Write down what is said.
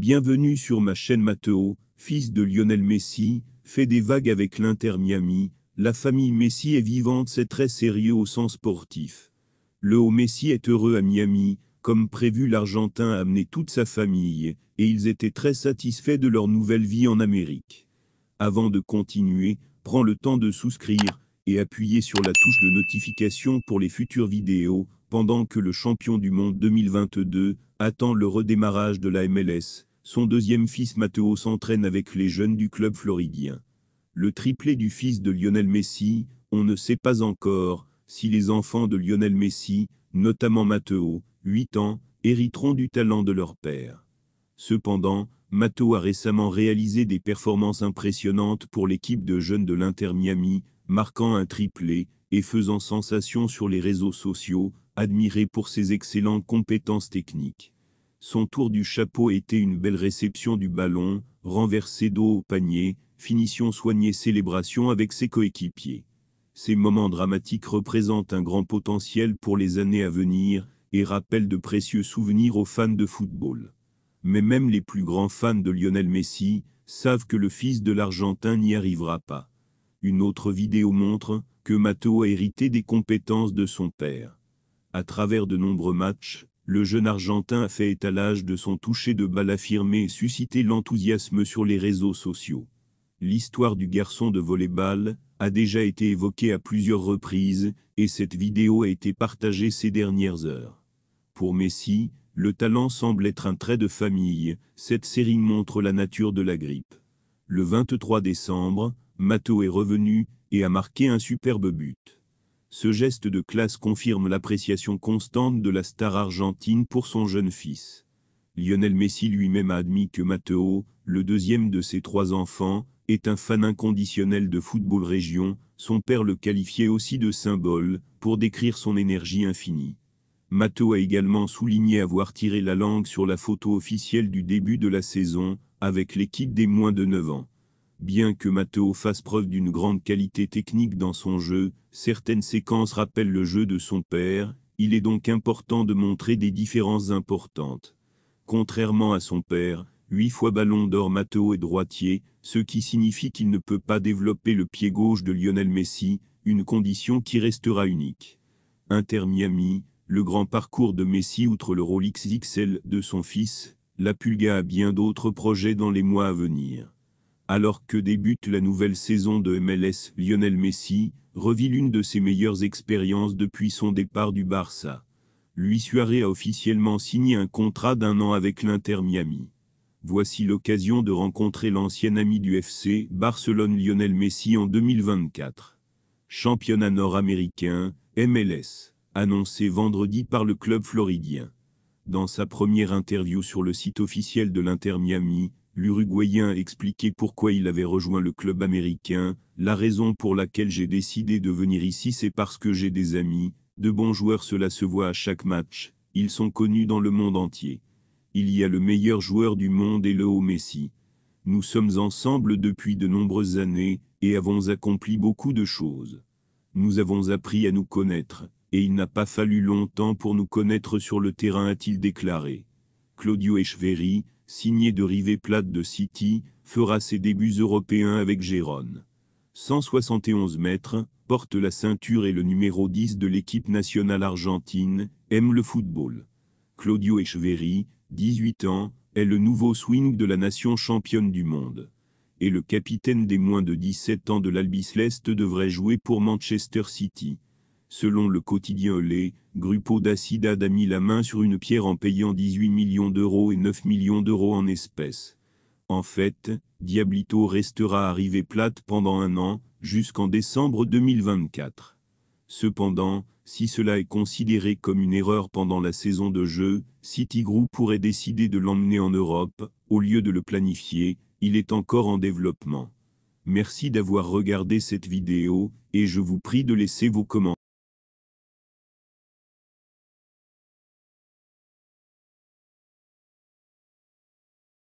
Bienvenue sur ma chaîne Matteo, fils de Lionel Messi, fait des vagues avec l'Inter Miami. La famille Messi est vivante, c'est très sérieux au sens sportif. Le haut Messi est heureux à Miami, comme prévu l'Argentin a amené toute sa famille, et ils étaient très satisfaits de leur nouvelle vie en Amérique. Avant de continuer, prends le temps de souscrire, et appuyez sur la touche de notification pour les futures vidéos, pendant que le champion du monde 2022 attend le redémarrage de la MLS. Son deuxième fils Matteo s'entraîne avec les jeunes du club floridien. Le triplé du fils de Lionel Messi, on ne sait pas encore si les enfants de Lionel Messi, notamment Matteo, 8 ans, hériteront du talent de leur père. Cependant, Matteo a récemment réalisé des performances impressionnantes pour l'équipe de jeunes de l'Inter Miami, marquant un triplé et faisant sensation sur les réseaux sociaux, admiré pour ses excellentes compétences techniques. Son tour du chapeau était une belle réception du ballon, renversé dos au panier, finition soignée, célébration avec ses coéquipiers. Ces moments dramatiques représentent un grand potentiel pour les années à venir et rappellent de précieux souvenirs aux fans de football. Mais même les plus grands fans de Lionel Messi savent que le fils de l'Argentin n'y arrivera pas. Une autre vidéo montre que Matteo a hérité des compétences de son père. À travers de nombreux matchs, le jeune Argentin a fait étalage de son toucher de balle affirmé et suscité l'enthousiasme sur les réseaux sociaux. L'histoire du garçon de volley-ball a déjà été évoquée à plusieurs reprises, et cette vidéo a été partagée ces dernières heures. Pour Messi, le talent semble être un trait de famille, cette série montre la nature de la grippe. Le 23 décembre, Matteo est revenu et a marqué un superbe but. Ce geste de classe confirme l'appréciation constante de la star argentine pour son jeune fils. Lionel Messi lui-même a admis que Matteo, le deuxième de ses 3 enfants, est un fan inconditionnel de football région, son père le qualifiait aussi de symbole, pour décrire son énergie infinie. Matteo a également souligné avoir tiré la langue sur la photo officielle du début de la saison, avec l'équipe des moins de 9 ans. Bien que Matteo fasse preuve d'une grande qualité technique dans son jeu, certaines séquences rappellent le jeu de son père, il est donc important de montrer des différences importantes. Contrairement à son père, 8 fois ballon d'or, Matteo est droitier, ce qui signifie qu'il ne peut pas développer le pied gauche de Lionel Messi, une condition qui restera unique. Inter Miami, le grand parcours de Messi outre le rôle XXL de son fils, la Pulga a bien d'autres projets dans les mois à venir. Alors que débute la nouvelle saison de MLS, Lionel Messi revit l'une de ses meilleures expériences depuis son départ du Barça. Luis Suarez a officiellement signé un contrat d'1 an avec l'Inter Miami. Voici l'occasion de rencontrer l'ancien ami du FC Barcelone Lionel Messi en 2024. Championnat nord-américain, MLS, annoncé vendredi par le club floridien. Dans sa première interview sur le site officiel de l'Inter Miami, l'Uruguayen a expliqué pourquoi il avait rejoint le club américain. La raison pour laquelle j'ai décidé de venir ici, c'est parce que j'ai des amis, de bons joueurs, cela se voit à chaque match, ils sont connus dans le monde entier. Il y a le meilleur joueur du monde et le haut Messi. Nous sommes ensemble depuis de nombreuses années, et avons accompli beaucoup de choses. Nous avons appris à nous connaître, et il n'a pas fallu longtemps pour nous connaître sur le terrain, a-t-il déclaré. Claudio Echeverri, signé de River Plate de City, fera ses débuts européens avec Gérone. 171 mètres, porte la ceinture et le numéro 10 de l'équipe nationale argentine, aime le football. Claudio Echeverri, 18 ans, est le nouveau swing de la nation championne du monde. Et le capitaine des moins de 17 ans de l'Albiceleste devrait jouer pour Manchester City. Selon le quotidien Olé, Grupo da Cidade a mis la main sur une pierre en payant 18 millions d'euros et 9 millions d'euros en espèces. En fait, Diablito restera à River Plate pendant 1 an, jusqu'en décembre 2024. Cependant, si cela est considéré comme une erreur pendant la saison de jeu, Citigroup pourrait décider de l'emmener en Europe, au lieu de le planifier, il est encore en développement. Merci d'avoir regardé cette vidéo, et je vous prie de laisser vos commentaires.